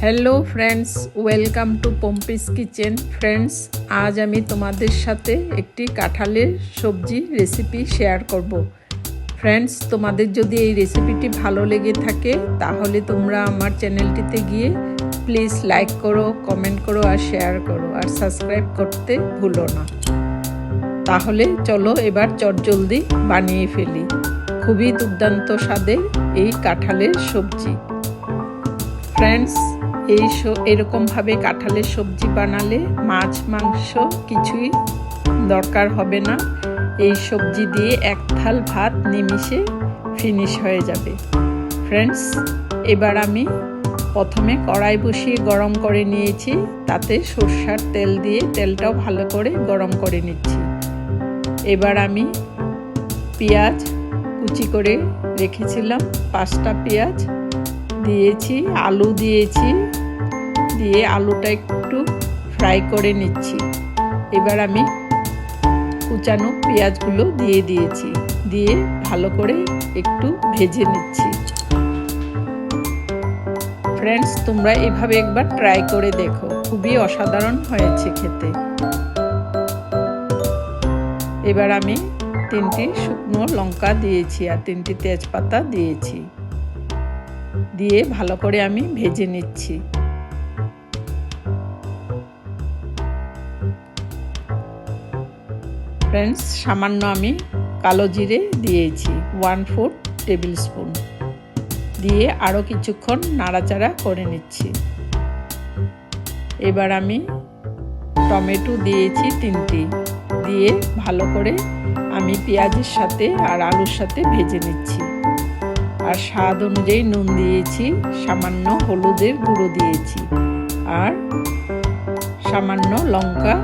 Hello friends, welcome to Pompi's kitchen. Friends, আজ আমি তোমাদের সাথে একটি কাঁঠালের সবজি রেসিপি শেয়ার করব। ফ্রেন্ডস, তোমাদের যদি এই রেসিপিটি ভালো লেগে থাকে তাহলে তোমরা আমার চ্যানেলটিতে গিয়ে প্লিজ লাইক করো, কমেন্ট করো আর শেয়ার করো, আর সাবস্ক্রাইব করতে ভুলো না। তাহলে চলো এবার চটজলদি বানিয়ে ফেলি খুবই দুর্দান্ত স্বাদের এই কাঁঠালের সবজি। ফ্রেন্ডস, এরকমভাবে কাঁঠালের সবজি বানালে মাছ মাংস কিছুই দরকার হবে না। এই সবজি দিয়ে এক থাল ভাত নিমিষে ফিনিশ হয়ে যাবে। ফ্রেন্ডস, এবার আমি প্রথমে কড়াই বসিয়ে গরম করে নিয়েছি, তাতে সরষের তেল দিয়ে তেলটাও ভালো করে গরম করে নিচ্ছি। এবার আমি পেঁয়াজ কুচি করে রেখেছিলাম, 5টা পেঁয়াজ দিয়েছি, আলু দিয়েছি, দিয়ে আলুটা একটু ফ্রাই করে নিচ্ছি। এবার আমি কুচানো পেঁয়াজগুলো দিয়ে দিয়েছি, দিয়ে ভালো করে একটু ভেজে নিচ্ছি। ফ্রেন্ডস, তোমরা এভাবে একবার ট্রাই করে দেখো, খুবই অসাধারণ হয়েছে খেতে। এবার আমি 3টি শুকনো লঙ্কা দিয়েছি আর 3টি তেজপাতা দিয়েছি, দিয়ে ভালো করে আমি ভেজে নিচ্ছি। ফ্রেন্ডস, সামান্য আমি কালো জিরে দিয়েছি 1/4 টেবিল স্পুন, দিয়ে আরও কিছুক্ষণ নাড়াচাড়া করে নিচ্ছি। এবার আমি টমেটো দিয়েছি 3টি, দিয়ে ভালো করে আমি পেঁয়াজের সাথে আর আলুর সাথে ভেজে নিচ্ছি। আর স্বাদ অনুযায়ী নুন দিয়েছি, সামান্য হলুদের গুঁড়ো দিয়েছি আর সামান্য লঙ্কা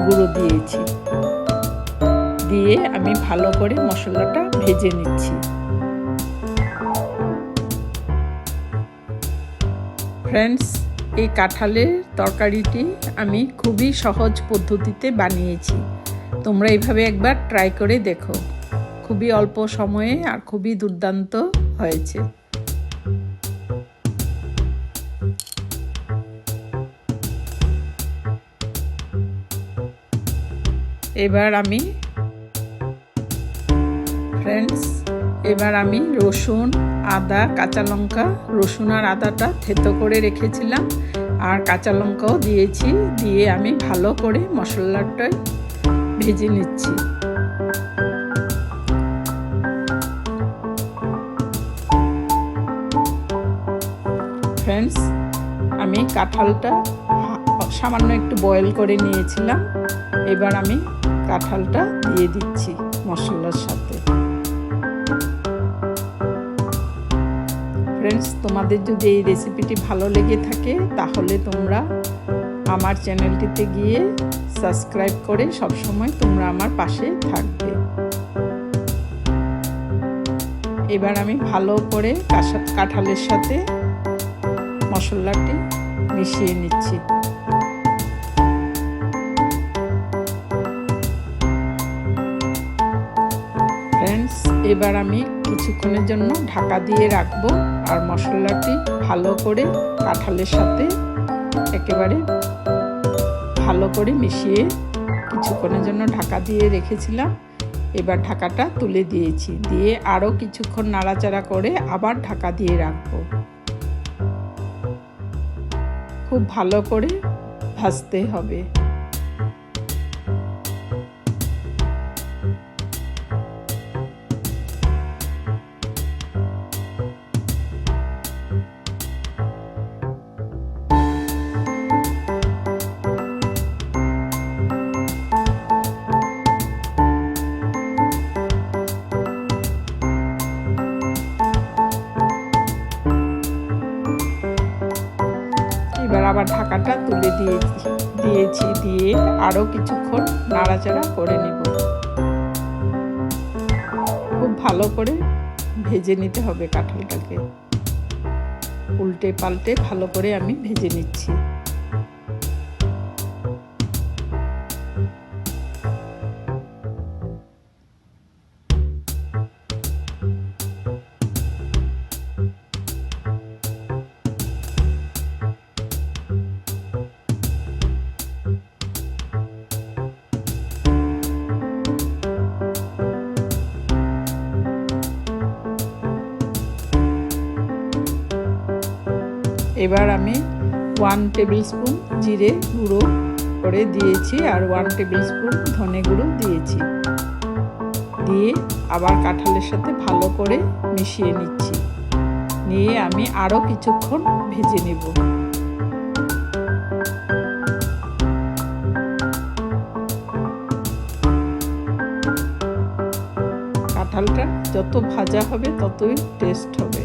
গুঁড়ো দিয়েছি, দিয়ে আমি ভালো করে মশলাটা ভেজে নিচ্ছি। ফ্রেন্ডস, এই কাঁঠালের তরকারিটি আমি খুবই সহজ পদ্ধতিতে বানিয়েছি। তোমরা এইভাবে একবার ট্রাই করে দেখো, খুবই অল্প সময়ে আর খুবই দুর্দান্ত হয়েছে। এবার আমি রসুন, আদা, কাঁচা লঙ্কা, রসুন আর আদাটা থেতো করে রেখেছিলাম আর কাঁচা লঙ্কাও দিয়েছি, দিয়ে আমি ভালো করে মশলাটা ভেজে নিচ্ছি। ফ্রেন্ডস, আমি কাঁঠালটা সামান্য একটু বয়েল করে নিয়েছিলাম। এবার আমি কাঁঠালটা দিয়ে দিচ্ছি মশলার সাথে। ফ্রেন্ডস, তোমাদের যদি এই রেসিপিটি ভালো লেগে থাকে তাহলে তোমরা আমার চ্যানেলটিতে গিয়ে সাবস্ক্রাইব করে সবসময় তোমরা আমার পাশে থাকবে। এবার আমি ভালো করে কাঁঠালের সাথে মশলাটি মিশিয়ে নিচ্ছি। ফ্রেন্ডস, এবার আমি কিছুক্ষণের জন্য ঢাকা দিয়ে রাখবো আর মশলাটি ভালো করে কাঁঠালের সাথে একেবারে ভালো করে মিশিয়ে কিছুক্ষণের জন্য ঢাকা দিয়ে রেখেছিলাম। এবার ঢাকাটা তুলে দিয়েছি, দিয়ে আরও কিছুক্ষণ নাড়াচাড়া করে আবার ঢাকা দিয়ে রাখবো। খুব ভালো করে ভাজতে হবে। এবার আবার ঢাকাটা তুলে দিয়েছি, দিয়ে আরও কিছুক্ষণ নাড়াচাড়া করে নেব। খুব ভালো করে ভেজে নিতে হবে কাঁঠালটাকে, উল্টে পাল্টে ভালো করে আমি ভেজে নিচ্ছি। এবার আমি 1 টেবিল স্পুন জিরে গুঁড়ো করে দিয়েছি আর 1 টেবিল স্পুন ধনে গুঁড়ো দিয়েছি। দিয়ে আবার কাঁঠালের সাথে ভালো করে মিশিয়ে নিচ্ছি। নিয়ে আমি আরও কিছুক্ষণ ভেজে নেব। কাঁঠালটা যত ভাজা হবে ততই টেস্ট হবে।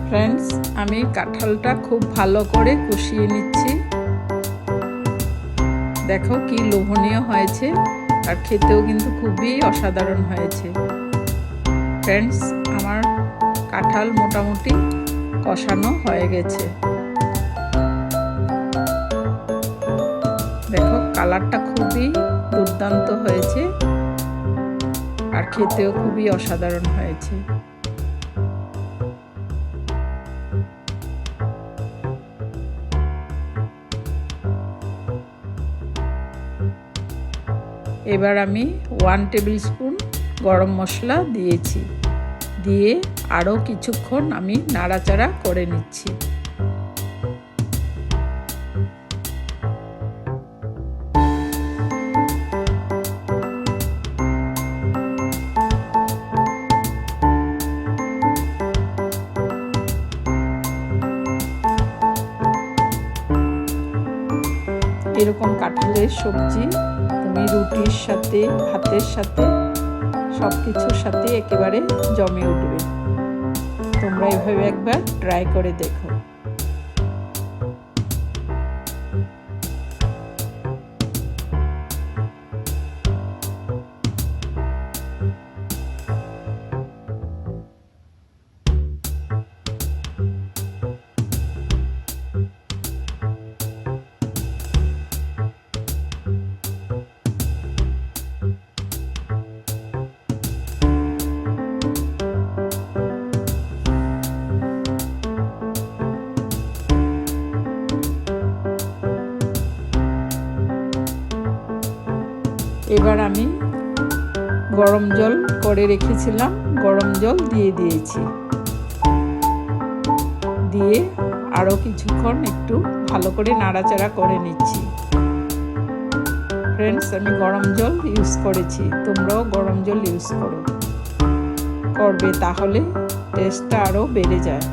ফ্রেন্ডস, আমি কাঁঠালটা খুব ভালো করে কষিয়ে নিচ্ছি। দেখো কি লোভনীয় হয়েছে, আর খেতেও কিন্তু খুবই অসাধারণ হয়েছে। ফ্রেন্ডস, আমার কাঁঠাল মোটামুটি কষানো হয়ে গেছে। দেখো কালারটা খুবই দুর্দান্ত হয়েছে আর খেতেও খুবই অসাধারণ হয়েছে। এবার আমি 1 টেবিল স্পুন গরম মশলা দিয়েছি। দিয়ে আরও কিছুক্ষণ আমি নাড়াচাড়া করে নিচ্ছি। এরকম কাঁঠালের সবজি তুমি রুটির সাথে, ভাতের সাথে, সব কিছুর সাথে একেবারে জমে উঠবে। তোমরা এভাবে একবার ট্রাই করে দেখো। এবার আমি গরম জল করে রেখেছিলাম, গরম জল দিয়ে দিয়েছি। দিয়ে আরও কিছুক্ষণ একটু ভালো করে নাড়াচাড়া করে নিচ্ছি। ফ্রেন্ডস, আমি গরম জল ইউজ করেছি, তোমরাও গরম জল ইউজ করবে, তাহলে টেস্টটা আরও বেড়ে যায়।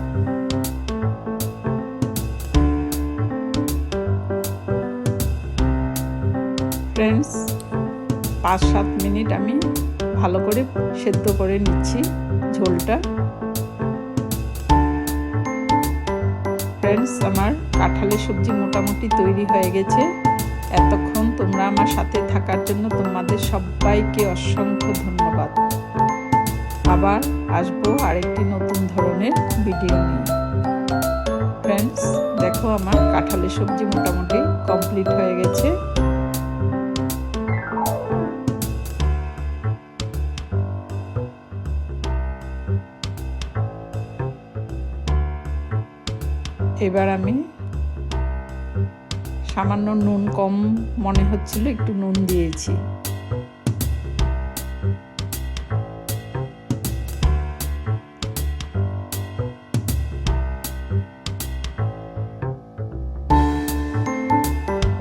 ফ্রেন্ডস, 5-7 মিনিট আমি ভালো করে সেদ্ধ করে নিচ্ছি ঝোলটা। ফ্রেন্ডস, আমার কাঁঠালের সবজি মোটামুটি তৈরি হয়ে গেছে। এতক্ষণ তোমরা আমার সাথে থাকার জন্য তোমাদের সবাইকে অসংখ্য ধন্যবাদ। আবার আসবো আরেকটি নতুন ধরনের ভিডিও নিয়ে। ফ্রেন্ডস, দেখো আমার কাঁঠালের সবজি মোটামুটি কমপ্লিট হয়ে গেছে। এবার আমি সামান্য নুন কম মনে হচ্ছিল, একটু নুন দিয়েছি।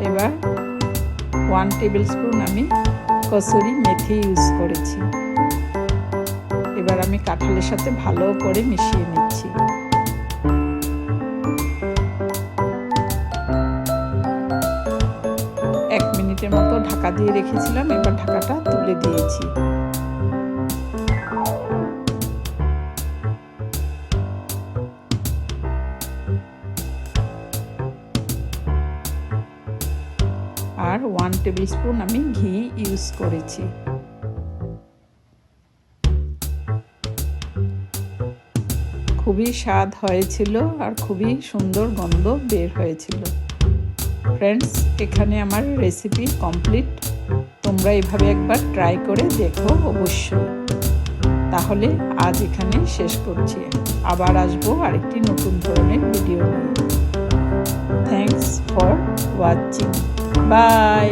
এবার 1 টেবিল স্পুন আমি কসুরি মেথি ইউজ করেছি। এবার আমি কাঁঠালের সাথে ভালো করে মিশিয়ে নিচ্ছি। মিনিটের মতো ঢাকা দিয়ে রেখেছিলাম, এবার ঢাকাটা তুলে দিয়েছি। আর 1 টেবিল স্পুন আমি ঘি ইউজ করেছি। খুবই স্বাদ হয়েছিল আর খুবই সুন্দর গন্ধ বের হয়েছিল। ফ্রেন্ডস, এখানে আমার রেসিপি কমপ্লিট। তোমরা এভাবে একবার ট্রাই করে দেখো অবশ্যই। তাহলে আজ এখানে শেষ করছি, আবার আসবো আরেকটি নতুন ধরনের ভিডিও নিয়ে। Thanks for watching, by.